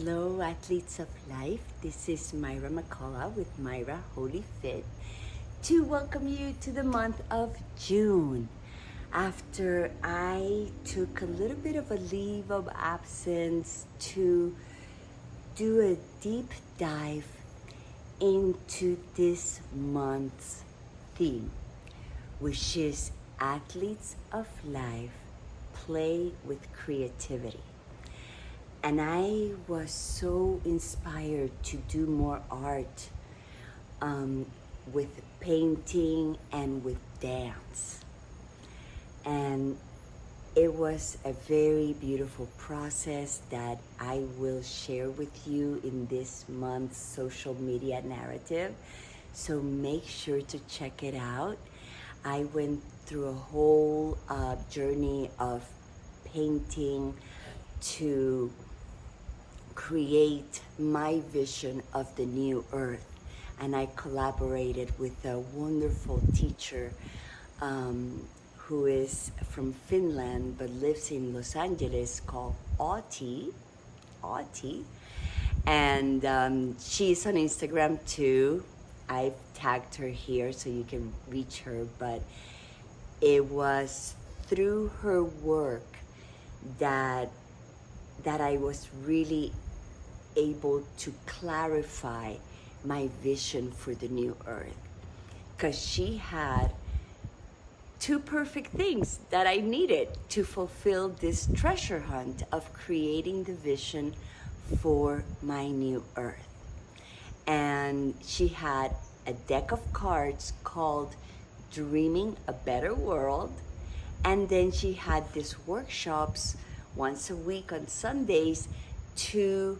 Hello, athletes of life. This is Myra McCullough with Myra HoliFit to welcome you to the month of June. After I took a little bit of a leave of absence to do a deep dive into this month's theme, which is athletes of life play with creativity. And I was so inspired to do more art with painting and with dance. And it was a very beautiful process that I will share with you in this month's social media narrative. So make sure to check it out. I went through a whole journey of painting to create my vision of the new earth, and I collaborated with a wonderful teacher who is from Finland but lives in Los Angeles, called Outi, and she's on Instagram too. I've tagged her here so you can reach her, but it was through her work that I was really able to clarify my vision for the new earth, because she had two perfect things that I needed to fulfill this treasure hunt of creating the vision for my new earth. And she had a deck of cards called Dreaming a Better World, and then she had these workshops once a week on Sundays to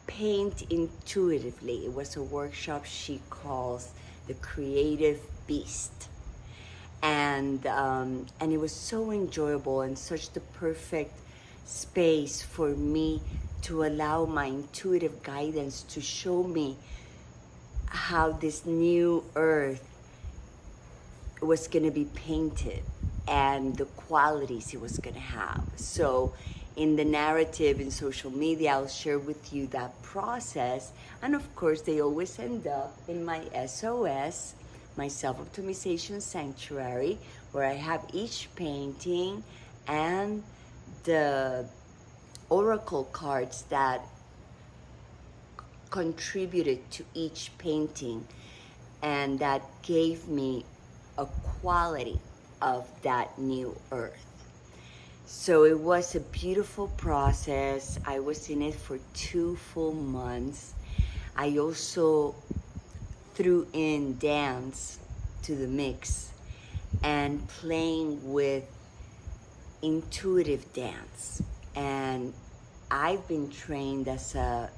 paint intuitively. It was a workshop she calls the Creative Beast, and it was so enjoyable and such the perfect space for me to allow my intuitive guidance to show me how this new earth was going to be painted and the qualities it was going to have. So in the narrative in social media, I'll share with you that process. And of course, they always end up in my SOS, my self-optimization sanctuary, where I have each painting and the oracle cards that contributed to each painting and that gave me a quality of that new earth. So it was a beautiful process. I was in it for 2 full months. I also threw in dance to the mix and playing with intuitive dance. And I've been trained as a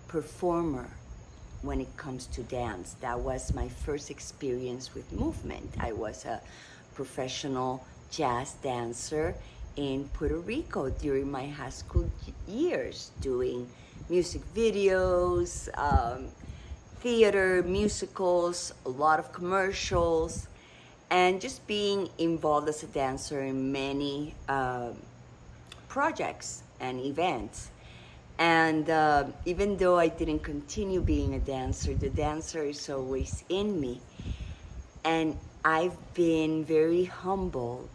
performer when it comes to dance. That was my first experience with movement. I was a professional jazz dancer in Puerto Rico during my high school years, doing music videos, theater, musicals, a lot of commercials, and just being involved as a dancer in many projects and events. And even though I didn't continue being a dancer, the dancer is always in me. And I've been very humbled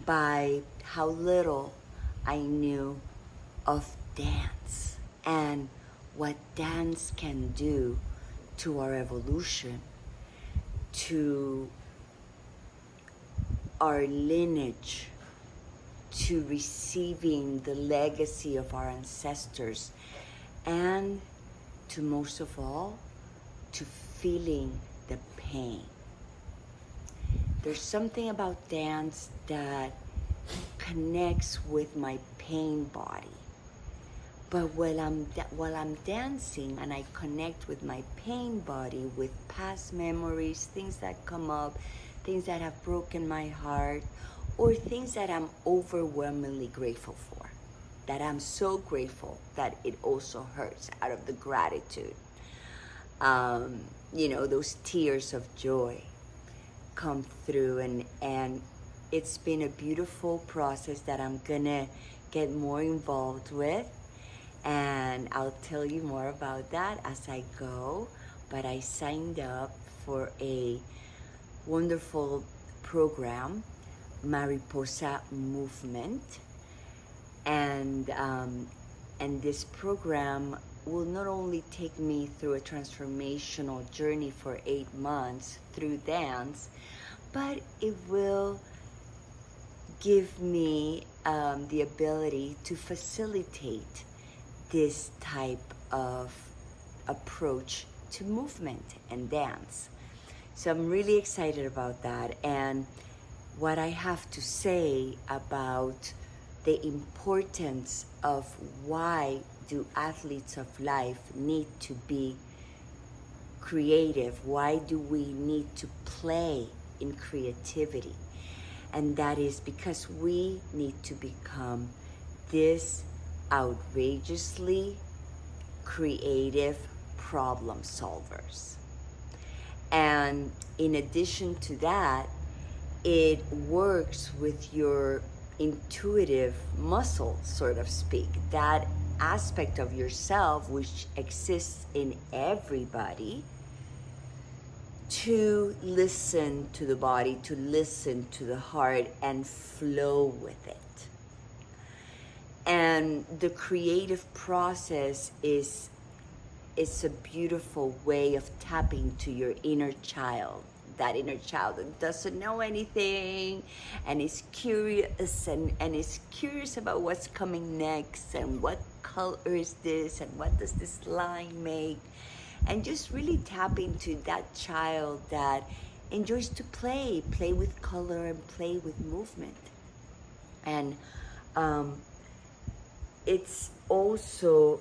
by how little I knew of dance and what dance can do to our evolution, to our lineage, to receiving the legacy of our ancestors, and to most of all, to feeling the pain. There's something about dance that connects with my pain body. But while I'm dancing and I connect with my pain body, with past memories, things that come up, things that have broken my heart, or things that I'm overwhelmingly grateful for, that I'm so grateful that it also hurts out of the gratitude. Those tears of joy come through, and it's been a beautiful process that I'm gonna get more involved with. And I'll tell you more about that as I go. But I signed up for a wonderful program, Mariposa Movement, and this program will not only take me through a transformational journey for 8 months through dance, but it will give me the ability to facilitate this type of approach to movement and dance. So I'm really excited about that. And what I have to say about the importance of why do athletes of life need to be creative? Why do we need to play in creativity? And that is because we need to become this outrageously creative problem solvers. And in addition to that, it works with your intuitive muscle, so to speak, that aspect of yourself which exists in everybody, to listen to the body, to listen to the heart, and flow with it. And the creative process is a beautiful way of tapping to your inner child, that inner child that doesn't know anything and is curious and is curious about what's coming next and what color is this and what does this line make, and just really tap into that child that enjoys to play with color and play with movement. And it's also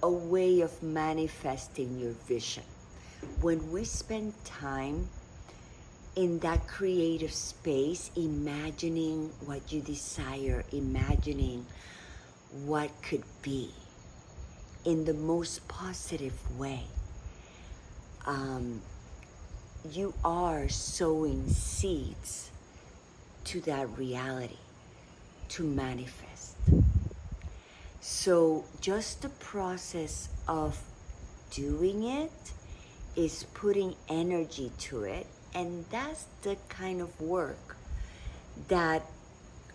a way of manifesting your vision. When we spend time in that creative space, imagining what you desire, imagining what could be in the most positive way, you are sowing seeds to that reality to manifest. So just the process of doing it is putting energy to it, and that's the kind of work that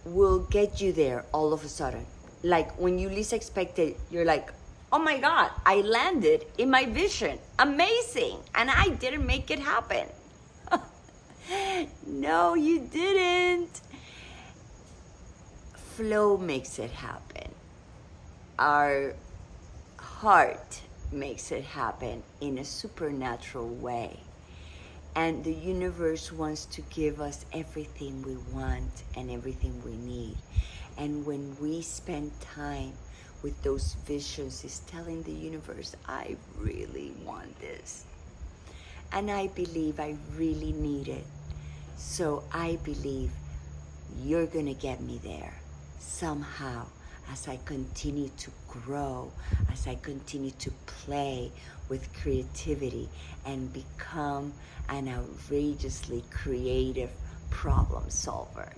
will get you there all of a sudden. Like when you least expect it, you're like, oh my God, I landed in my vision. Amazing. And I didn't make it happen. No, you didn't. Flow makes it happen. Our heart makes it happen in a supernatural way. And the universe wants to give us everything we want and everything we need. And when we spend time with those visions, it's telling the universe, I really want this. And I believe I really need it. So I believe you're gonna get me there somehow, as I continue to grow, as I continue to play with creativity and become an outrageously creative problem solver.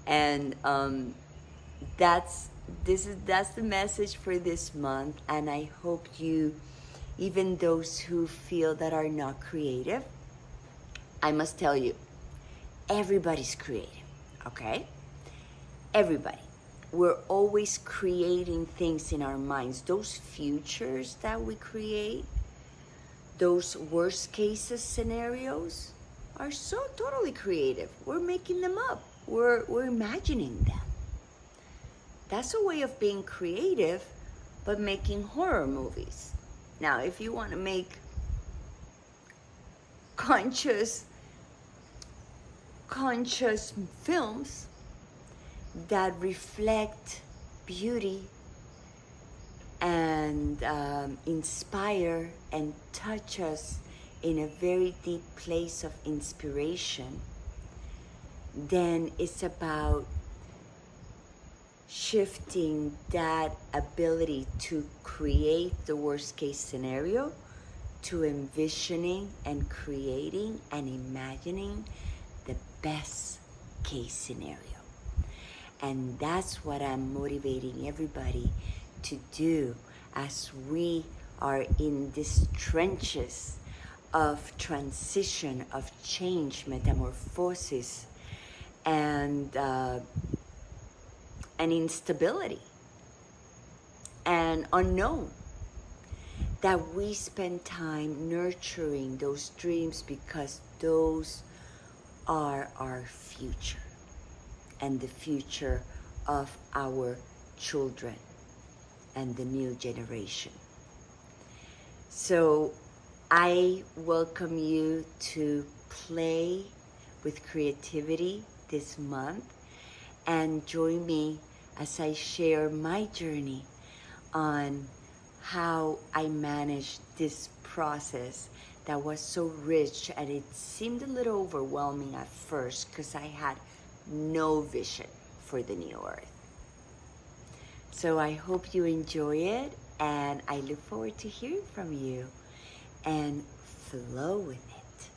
And that's the message for this month. And I hope you, even those who feel that are not creative, I must tell you, everybody's creative, okay? Everybody. We're always creating things in our minds. Those futures that we create, those worst cases scenarios are so totally creative. We're making them up. We're imagining them. That's a way of being creative, but making horror movies. Now, if you want to make conscious films that reflect beauty and inspire and touch us in a very deep place of inspiration, then it's about shifting that ability to create the worst case scenario to envisioning and creating and imagining the best case scenario. And that's what I'm motivating everybody to do as we are in these trenches of transition, of change, metamorphosis, and instability and unknown. That we spend time nurturing those dreams, because those are our future and the future of our children and the new generation. So I welcome you to play with creativity this month and join me as I share my journey on how I managed this process that was so rich, and it seemed a little overwhelming at first because I had no vision for the new earth. So I hope you enjoy it, and I look forward to hearing from you, and flow with it.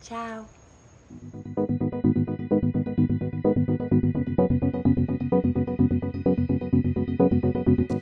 Ciao.